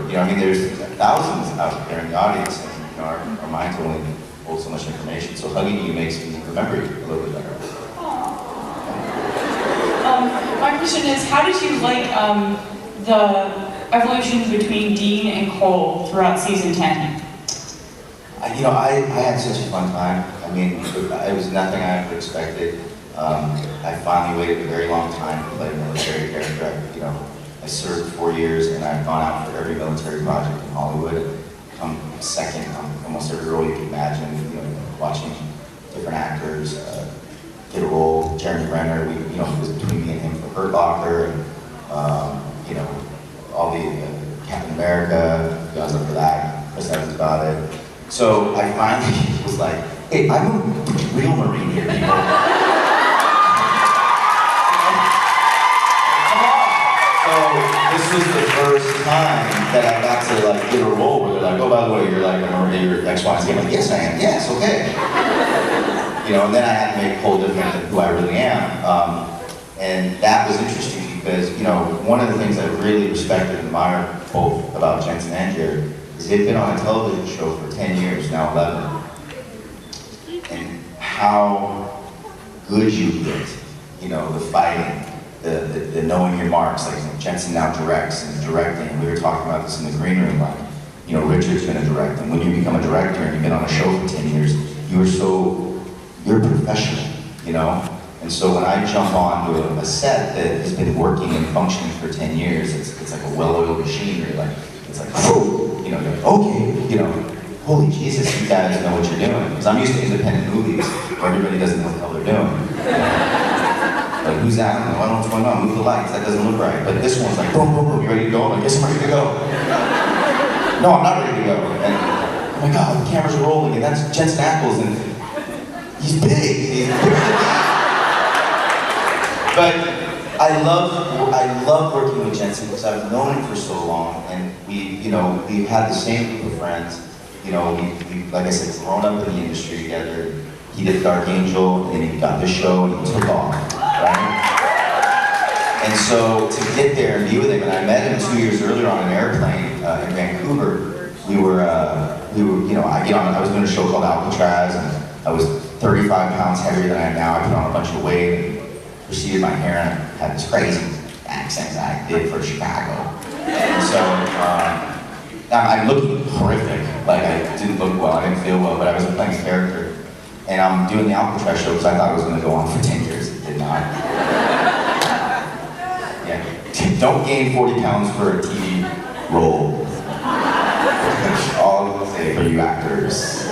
You know, I mean, there's thousands out there in the audience, and you know, our minds only hold so much information. So hugging you makes me remember you a little bit better. My question is, how did you like the evolution between Dean and Cole throughout season 10? You know, I had such a fun time. I mean, it was nothing I ever expected. I finally waited a very long time to play a military character. You know, I served 4 years, and I've gone out for every military project in Hollywood. Come second on almost every role you can imagine. You know, watching different actors get a role. Jeremy Renner, you know, it was between me and him for Hurt Locker, and you know, all the Captain America, guys up for that. Chris Evans got it. So I finally was like, hey, I'm a real Marine here, people. So this was the first time that I got to like get a role where they're like, oh, by the way, you're like a Marine, you're X, Y, and Z. I'm like, yes, I am. Yes, okay. You know, and then I had to make Cole different than who I really am. And that was interesting because, you know, one of the things I really respected and admired both about Jensen and Jared is they've been on a television show for 10 years, now 11. And how good you get, you know, the fighting, the knowing your marks. Like, Jensen now directs and directing. We were talking about this in the green room, like, you know, Richard's gonna direct. And when you become a director and you've been on a show for 10 years, you're a professional, you know? And so when I jump onto a set that has been working and functioning for 10 years, it's like a well-oiled machine. You're like, it's like, whew, you know, you're like, okay, you know, holy Jesus, you guys know what you're doing. Because I'm used to independent movies where everybody doesn't know what the hell they're doing. Like, who's that? I don't know what's going on, move the lights, that doesn't look right. But this one's like, boom, boom, boom, you ready to go? I'm like, yes, I'm ready to go. No, I'm not ready to go. And oh my God, the cameras are rolling, and that's Jensen Ackles, and he's big. He's bigger than me. But I love working with Jensen because I've known him for so long, and we've had the same group of friends. You know, we like I said, grown up in the industry together. He did Dark Angel, and then he got this show, and he took off, right? And so to get there and be with him, and I met him 2 years earlier on an airplane in Vancouver. We were, you know, I was doing a show called Alcatraz, and I was 35 pounds heavier than I am now. I put on a bunch of weight. Receded my hair, and I had this crazy accent that I did for Chicago. And so, I'm looking horrific. Like, I didn't look well, I didn't feel well, but I was playing a character. And I'm doing the Alcatraz show because I thought it was going to go on for 10 years. It did not. Yeah. Don't gain 40 pounds for a TV role. All I will say for you actors.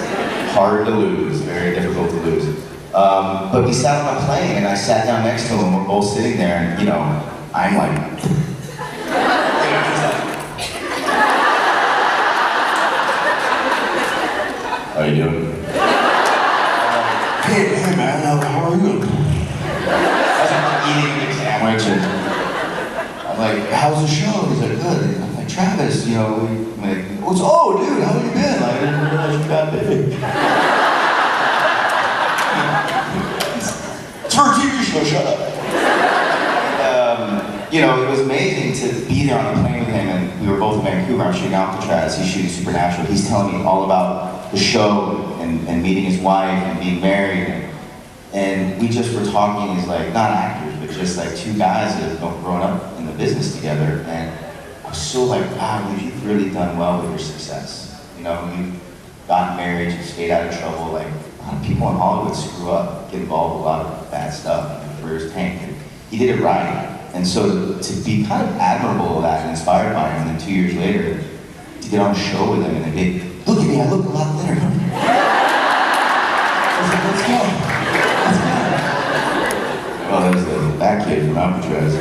Hard to lose, very difficult to lose. But we sat on a plane, and I sat down next to him, and we're both sitting there, and, you know, I'm like, you know, he's like, how you doing? Hey man, how are you? As I'm eating the sandwich, and I'm like, how's the show? He's like, good. And I'm like, Travis, you know, I'm like, oh dude, how have you been? Like, I didn't realize you got big. It's for a TV show, shut up. You know, it was amazing to be there on a plane with him, and we were both in Vancouver. I'm shooting Alcatraz, he's shooting Supernatural. He's telling me all about the show and meeting his wife and being married. And we just were talking as like, not actors, but just like two guys that have grown up in the business together. And I was so like, wow, you've really done well with your success. You know, you've gotten married, you stayed out of trouble. Like, a lot of people in Hollywood screw up, get involved with a lot of bad stuff, and their careers tank. And he did it right. And so to be kind of admirable of that and inspired by him, and then 2 years later, to get on a show with him and be, look at me, I look a lot thinner. I was like, let's go. Oh, that was the bad kid from Alcatraz.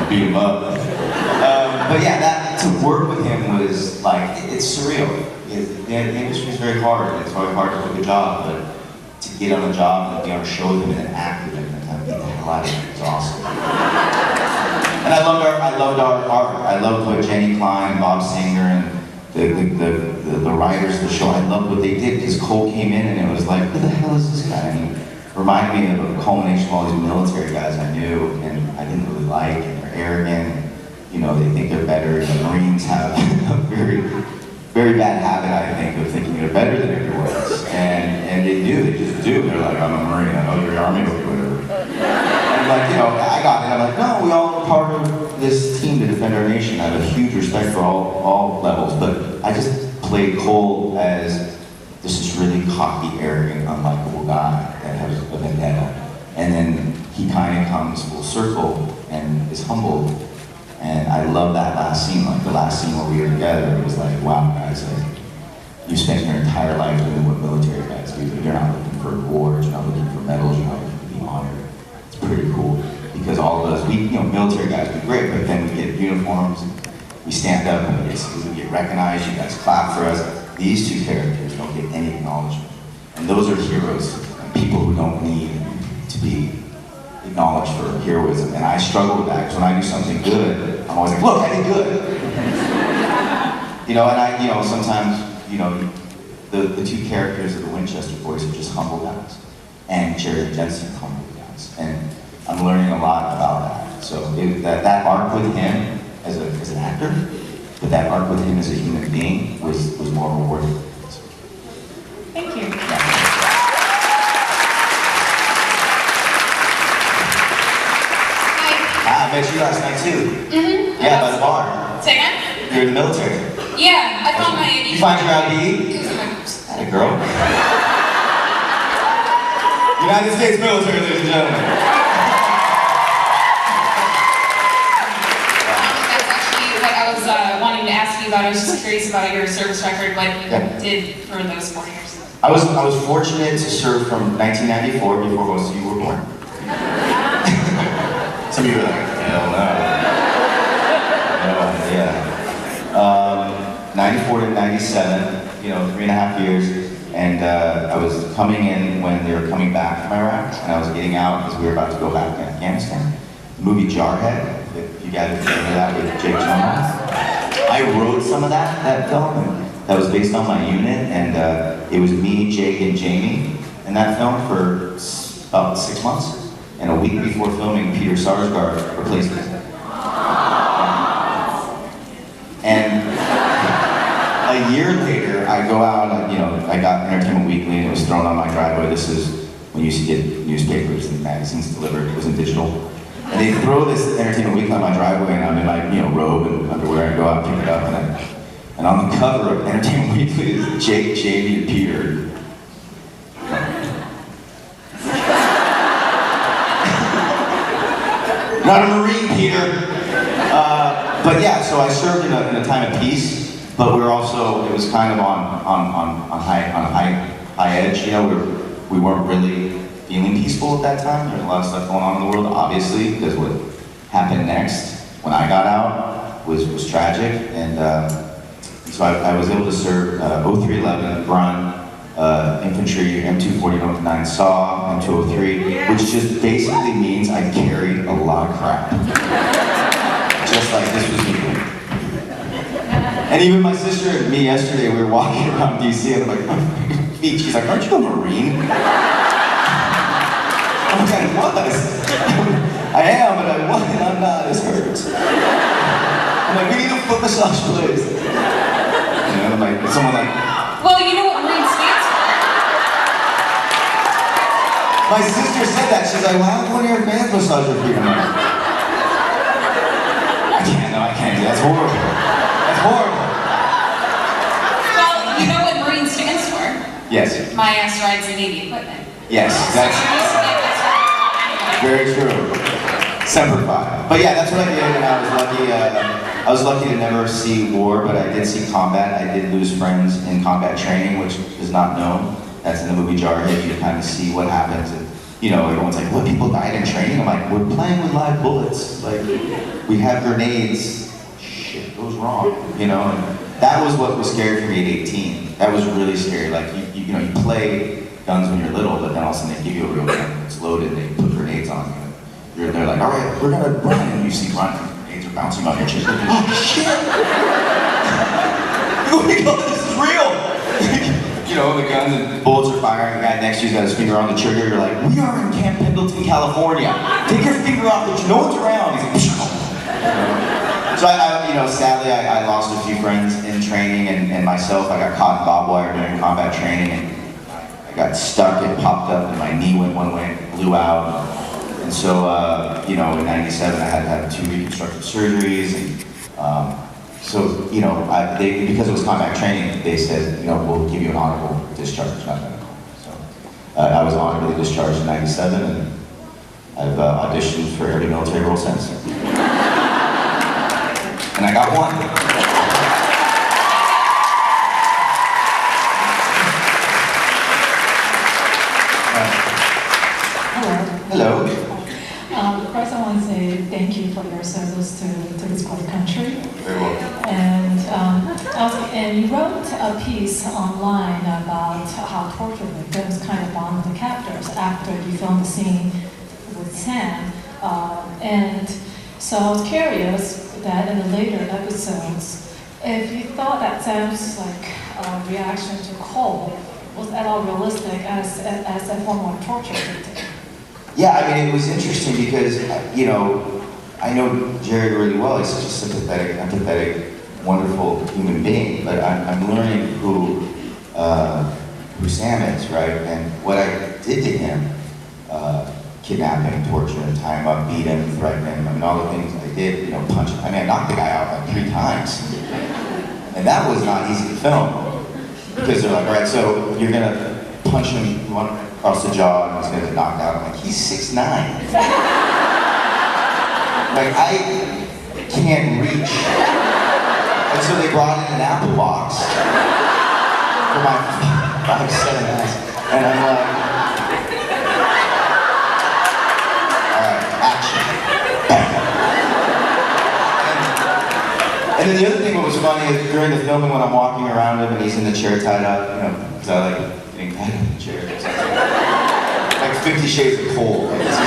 Beat him up. But yeah, to work with him was like, it's surreal. The industry is very hard, and it's very hard to do a job, but to get on a job and be on a show with him and act with him and kind of beat the hell out of him was awesome. And I loved our art. I loved what Jenny Klein, Bob Singer, and the writers of the show, I loved what they did, because Cole came in and it was like, who the hell is this guy? And he reminded me of a culmination of all these military guys I knew and I didn't really like, and they're arrogant, and, you know, they think they're have a very, very bad habit, I think, of thinking they're better than everyone else. And they do, they just do. They're like, I'm a Marine, oh, you're the Army, okay, whatever. And like, you know, I got it, I'm like, no, we all are part of this team to defend our nation. I have a huge respect for all levels, but I just played Cole as this is really cocky, arrogant, unlikable guy that has a vendetta. And then he kind of comes full circle and is humbled. And I love that last scene, like the last scene where we were together, it was like, wow, guys, like, you spent your entire life doing what military guys do. You're not looking for awards, you're not looking for medals, you're not looking to be honored. It's pretty cool, because all of us, military guys do great, but then we get uniforms, we stand up, and we get recognized, you guys clap for us. These two characters don't get any acknowledgement. And those are heroes, and people who don't need to be acknowledged for heroism. And I struggle with that, because when I do something good, I'm always like, look, I did good. And sometimes, the two characters of the Winchester boys are just humble guys. And Jerry and Jensen are humble guys. And I'm learning a lot about that. So that arc with him as an actor, but that arc with him as a human being was more rewarding. Thank you. I met you last night too. Mm-hmm. Yeah, by the bar. Say again? You're in the military. Yeah, I found my ID. You find your ID? That a girl. United States military, ladies and gentlemen. That's actually what I was wanting to ask you about. I was just curious about your service record, what you did for those 4 years. I was fortunate to serve from 1994, before most of you were born. Some of you were like, hell no. Yeah. 94 to 97, 3.5 years. And I was coming in when they were coming back from Iraq, and I was getting out because we were about to go back to Afghanistan. The movie Jarhead, if you guys remember that with Jake Gyllenhaal. I wrote some of that film, and that was based on my unit, and it was me, Jake, and Jamie in that film for about 6 months. And a week before filming, Peter Sarsgaard replaced me. And a year later, I go out, I got Entertainment Weekly, and it was thrown on my driveway. This is when you used to get newspapers and magazines delivered. It wasn't digital. And they throw this Entertainment Weekly on my driveway, and I'm in my robe and underwear. I go out and pick it up, and on the cover of Entertainment Weekly is Jake, Jamie, and Peter. Not a Marine, Peter. But yeah, so I served in a time of peace, but we were also, it was kind of on high edge. We weren't really feeling peaceful at that time. There was a lot of stuff going on in the world, obviously, because what happened next when I got out was tragic. And so I was able to serve 0311, Brun, infantry, M249 SAW, M203, which just basically means I carried a lot of crap. Just like this was me. And even my sister and me yesterday, we were walking around DC, and I'm like, she's like, aren't you a Marine? I'm like, I was. I am, but I'm not, this hurts. I'm like, we need a foot massage, please. And I'm like, someone like, well, you know what Marine stands for? my sister said that. She's like, well, how come one of your fans massage your feet? I'm like, I can't do that. That's horrible. That's horrible. Well, you know what Marine stands for? Yes. My ass rides in Navy equipment. Yes, that's very true. Semper Fi. But yeah, that's what I did, and I was lucky to never see war, but I did see combat. I did lose friends in combat training, which is not known. That's in the movie Jarhead. You kind of see what happens, and everyone's like, "What, people died in training?" I'm like, "We're playing with live bullets. Like, we have grenades. Shit goes wrong, And that was what was scary for me at 18. That was really scary. Like, you play guns when you're little, but then all of a sudden they give you a real gun. It's loaded, and they put grenades on you. They're like, all right, we're gonna run, and you see running, grenades are bouncing off your chest. Like, oh shit! This is real! The guns and bullets are firing, the guy next to you's got his finger on the trigger, you're like, we are in Camp Pendleton, California. Take your finger off, no one's around. He's like, so you know, sadly, I lost a few friends in training, and myself. I got caught in barbed wire during combat training, and I got stuck. It popped up, and my knee went one way, blew out. And so, you know, in '97, I had to have 2 reconstructive surgeries, and so, you know, because it was combat training, they said, you know, we'll give you an honorable discharge, not medical. So, I was honorably discharged in '97, and I've auditioned for every military role since. And I got one. Hello. Hello. First, I want to say thank you for your service to this great country. Very well. And you wrote a piece online about how torture victims kind of bond with the captors after you filmed the scene with Sam. And so I was curious that in the later episodes, if you thought that Sam's reaction to Cole was at all realistic as a form of torture victim. Yeah, I mean, it was interesting because, you know, I know Jared really well. He's such a sympathetic, empathetic, wonderful human being, but I'm learning who Sam is, right? And what I did to him, kidnapping, torture, and tie him up, beat him, threaten him, I mean, all the things I did, you know, punch him. I mean, I knocked the guy out like 3 times. And that was not easy to film. Because they're like, all right, so you're gonna punch him across the jaw and he's gonna get knocked out. I'm like, he's 6'9". Like, I can't reach. And so they brought in an apple box for my 5'7" ass. And I'm like, and then the other thing that was funny is during the filming when I'm walking around him and he's in the chair tied up, you know, because I like getting tied up in the chair. Like 50 Shades of Cold. Like, it's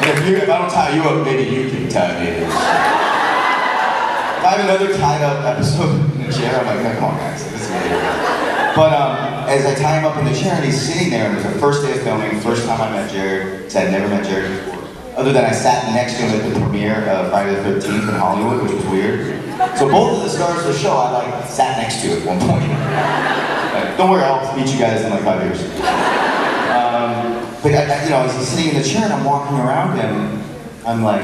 and if I don't tie you up, maybe you can tie me. If I have another tied up episode in the chair, I'm like, no, come on guys, this is weird. But as I tie him up in the chair and he's sitting there, and it was the first day of filming, first time I met Jared, because I'd never met Jared before. Other than I sat next to him at the premiere of Friday the 13th in Hollywood, which was weird. So both of the stars of the show, I sat next to at one point. Don't worry, I'll meet you guys in like 5 years. But you know, as he's sitting in the chair and I'm walking around him, I'm like,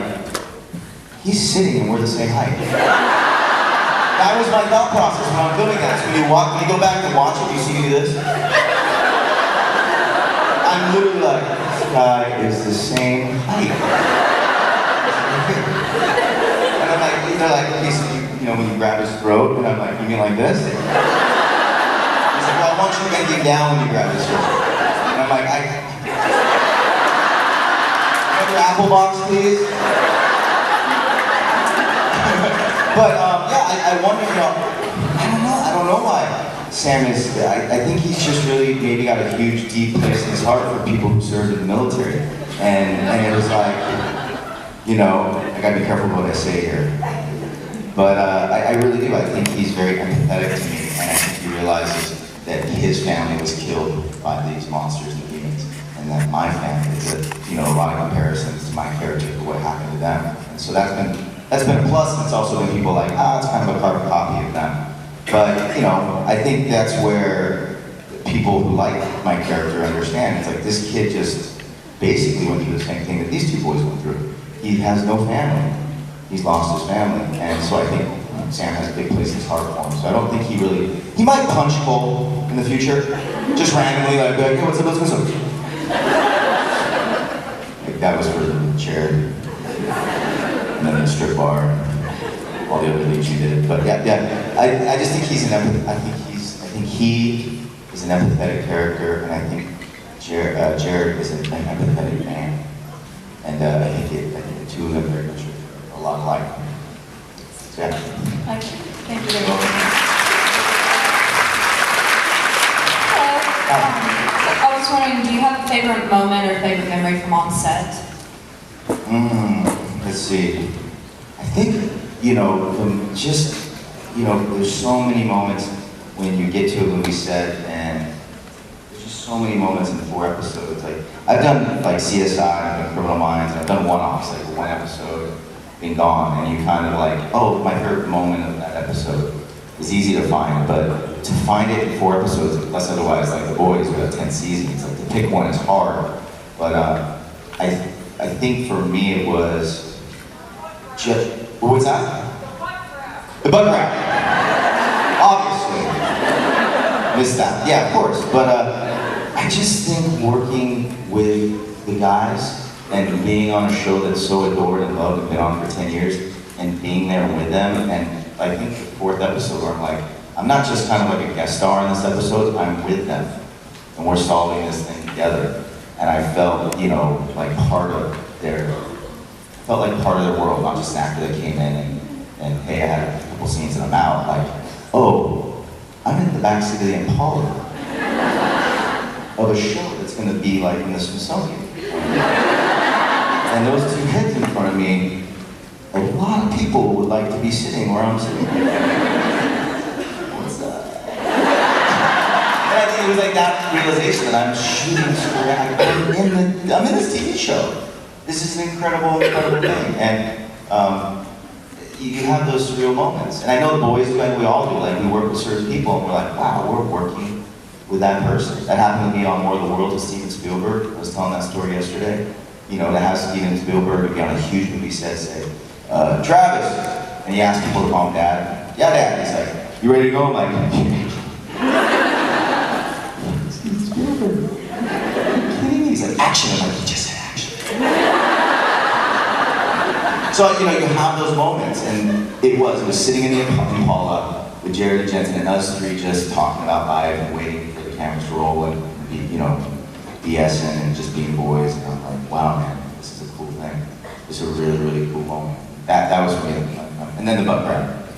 he's sitting and we're the same height. That was my thought process when I'm filming that. So when you go back and watch it, you see me do this? I'm literally like, this guy is the same height. And I'm like, they're like, you know, when you grab his throat, and I'm like, you mean like this? He's like, well, I want you bending down when you grab his throat. And I'm like, another apple box, please? But, yeah, I wonder, you know, I don't know why Sam is, I think he's just really maybe got a huge, deep place in his heart for people who served in the military. And it was like, you know, I gotta be careful what I say here. But I really do. I think he's very empathetic to me, and I think he realizes that his family was killed by these monsters and demons, and that my family is you know, a lot of comparisons to my character for what happened to them. And so that's been a plus, and it's also been people like, it's kind of a carbon copy of them. But, you know, I think that's where people who like my character understand. It's like, this kid just basically went through the same thing that these 2 boys went through. He has no family. He's lost his family. And so I think Sam has a big place in his heart for him. So I don't think he might punch Cole in the future. Just randomly, like, hey, what's up, what's up? Like, that was for the chair. And then the strip bar. All the other things you did, but yeah, I just think he's I think he is an empathetic character, and I think Jared is an empathetic man, and I think the 2 of them very much are a lot alike. So yeah. Thank you very much. I was wondering, do you have a favorite moment or favorite memory from on set? Let's see. I think, you know, there's so many moments when you get to a movie set and there's just so many moments in 4 episodes. Like, I've done like CSI, I've done Criminal Minds, and I've done one-offs, like 1 episode, been gone, and you kind of like, oh, my favorite moment of that episode is easy to find, but to find it in 4 episodes, unless otherwise, like The Boys, we have 10 seasons, like to pick one is hard. But I think for me it was just, what's that? The butt grab. Obviously. Missed that. Yeah, of course. But I just think working with the guys and being on a show that's so adored and loved and been on for 10 years and being there with them, and I think the 4th episode where I'm like, I'm not just kind of like a guest star in this episode, I'm with them. And we're solving this thing together. And I felt, you know, like part of their world, not just an actor that came in and hey, I had a couple scenes and I'm out. Like, oh, I'm in the backseat of the Impala of a show that's going to be like in the Smithsonian. And those 2 heads in front of me, a lot of people would like to be sitting where I'm sitting. What's up? And I think it was like that realization that I'm shooting straight. I'm in this TV show. This is an incredible, incredible thing. And you have those surreal moments. And I know The Boys do, and we all do. Like, we work with certain people, and we're like, wow, we're working with that person. That happened to be on More of the World with Steven Spielberg. I was telling that story yesterday. You know, to have Steven Spielberg be on a huge movie set say, Travis, and he asked people to call him Dad. Yeah, Dad. He's like, you ready to go? I'm like, Steven Spielberg. Are you kidding me? He's like, action. I'm like, he just said action. So, you know, you have those moments, and it was sitting in the Impala with Jared and Jensen and us 3 just talking about life and waiting for the cameras to roll and be, you know, BSing and just being boys. And I'm like, wow, man, this is a cool thing. It's a really, really cool moment. That was for me. And then the butt grab.